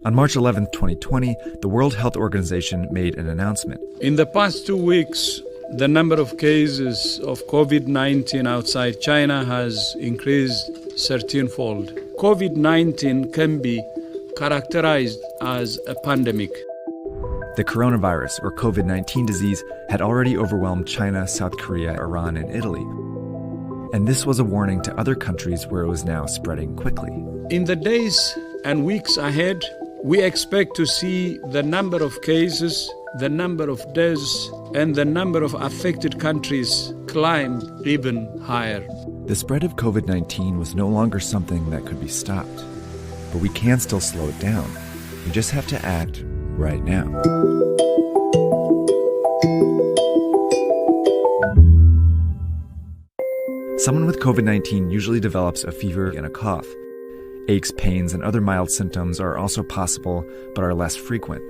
On March 11, 2020, the World Health Organization made an announcement. In the past 2 weeks, the number of cases of COVID-19 outside China has increased 13-fold. COVID-19 can be characterized as a pandemic. The coronavirus, or COVID-19 disease, had already overwhelmed China, South Korea, Iran, and Italy. And this was a warning to other countries where it was now spreading quickly. In the days and weeks ahead, we expect to see the number of cases, the number of deaths, and the number of affected countries climb even higher. The spread of COVID-19 was no longer something that could be stopped. But we can still slow it down. We just have to act right now. Someone with COVID-19 usually develops a fever and a cough. Aches, pains, and other mild symptoms are also possible, but are less frequent.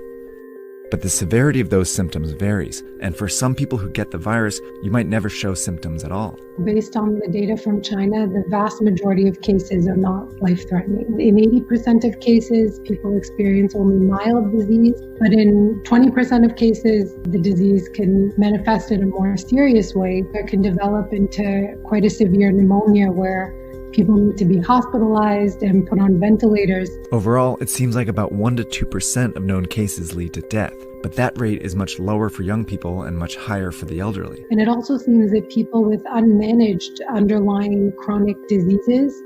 But the severity of those symptoms varies, and for some people who get the virus, you might never show symptoms at all. Based on the data from China, the vast majority of cases are not life-threatening. In 80% of cases, people experience only mild disease, but in 20% of cases, the disease can manifest in a more serious way. It can develop into quite a severe pneumonia where people need to be hospitalized and put on ventilators. Overall, it seems like about 1 to 2% of known cases lead to death, but that rate is much lower for young people and much higher for the elderly. And it also seems that people with unmanaged underlying chronic diseases,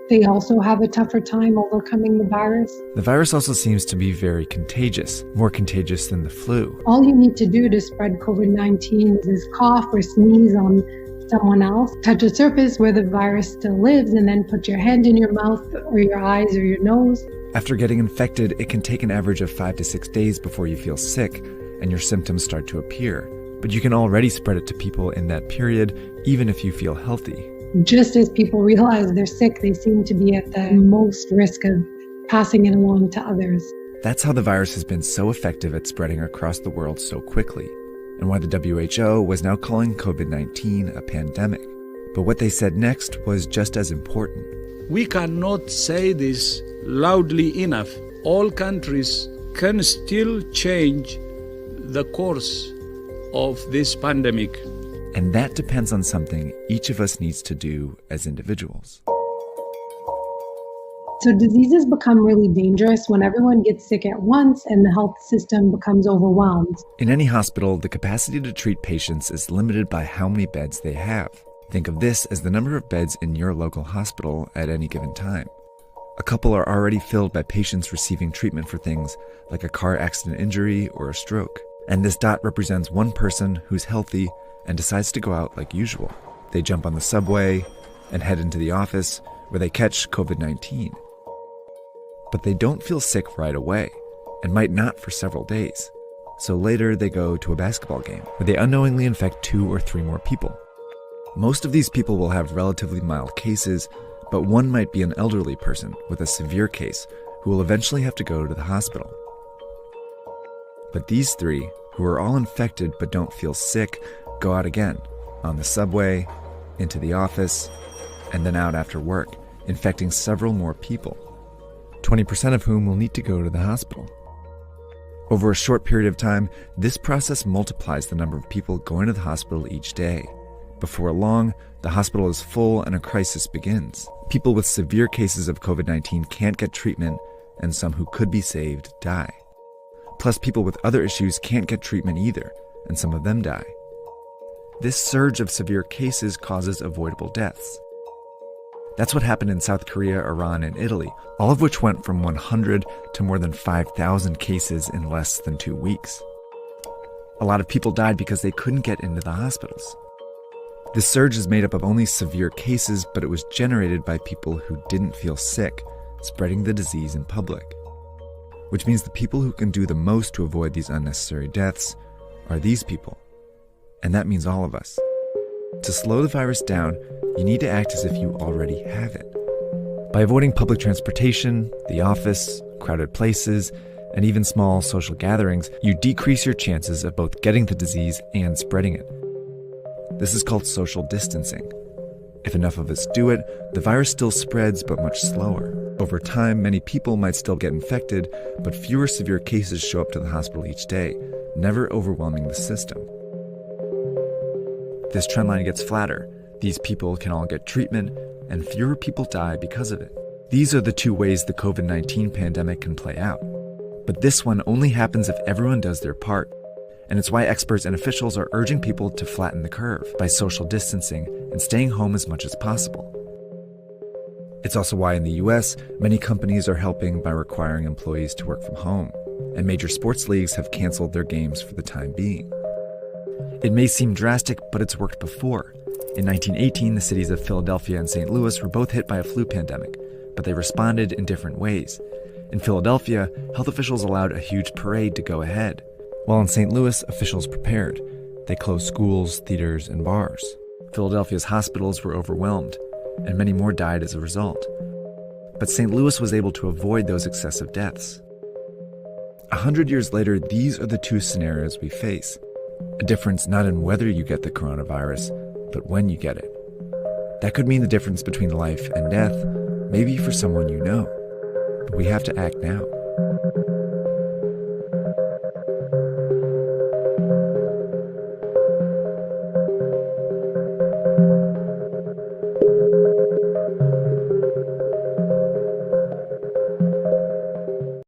they also have a tougher time overcoming the virus. The virus also seems to be very contagious, more contagious than the flu. All you need to do to spread COVID-19 is cough or sneeze on someone else, touch a surface where the virus still lives, and then put your hand in your mouth or your eyes or your nose. After getting infected, it can take an average of 5 to 6 days before you feel sick and your symptoms start to appear. But you can already spread it to people in that period, even if you feel healthy. Just as people realize they're sick, they seem to be at the most risk of passing it along to others. That's how the virus has been so effective at spreading across the world so quickly, and why the WHO was now calling COVID-19 a pandemic. But what they said next was just as important. We cannot say this loudly enough. All countries can still change the course of this pandemic. And that depends on something each of us needs to do as individuals. So diseases become really dangerous when everyone gets sick at once and the health system becomes overwhelmed. In any hospital, the capacity to treat patients is limited by how many beds they have. Think of this as the number of beds in your local hospital at any given time. A couple are already filled by patients receiving treatment for things like a car accident injury or a stroke. And this dot represents one person who's healthy and decides to go out like usual. They jump on the subway and head into the office where they catch COVID-19. But they don't feel sick right away, and might not for several days. So later they go to a basketball game, where they unknowingly infect 2 or 3 more people. Most of these people will have relatively mild cases, but one might be an elderly person with a severe case who will eventually have to go to the hospital. But these 3, who are all infected but don't feel sick, go out again, on the subway, into the office, and then out after work, infecting several more people. 20% of whom will need to go to the hospital. Over a short period of time, this process multiplies the number of people going to the hospital each day. Before long, the hospital is full and a crisis begins. People with severe cases of COVID-19 can't get treatment, and some who could be saved die. Plus, people with other issues can't get treatment either, and some of them die. This surge of severe cases causes avoidable deaths. That's what happened in South Korea, Iran, and Italy, all of which went from 100 to more than 5,000 cases in less than 2 weeks. A lot of people died because they couldn't get into the hospitals. This surge is made up of only severe cases, but it was generated by people who didn't feel sick, spreading the disease in public. Which means the people who can do the most to avoid these unnecessary deaths are these people. And that means all of us. To slow the virus down, you need to act as if you already have it. By avoiding public transportation, the office, crowded places, and even small social gatherings, you decrease your chances of both getting the disease and spreading it. This is called social distancing. If enough of us do it, the virus still spreads, but much slower. Over time, many people might still get infected, but fewer severe cases show up to the hospital each day, never overwhelming the system. This trendline gets flatter. These people can all get treatment, and fewer people die because of it. These are the two ways the COVID-19 pandemic can play out. But this one only happens if everyone does their part. And it's why experts and officials are urging people to flatten the curve by social distancing and staying home as much as possible. It's also why in the US, many companies are helping by requiring employees to work from home, and major sports leagues have canceled their games for the time being. It may seem drastic, but it's worked before. In 1918, the cities of Philadelphia and St. Louis were both hit by a flu pandemic, but they responded in different ways. In Philadelphia, health officials allowed a huge parade to go ahead, while in St. Louis, officials prepared. They closed schools, theaters, and bars. Philadelphia's hospitals were overwhelmed, and many more died as a result. But St. Louis was able to avoid those excessive deaths. 100 years later, these are the two scenarios we face. A difference not in whether you get the coronavirus, but when you get it. That could mean the difference between life and death, maybe for someone you know. But we have to act now.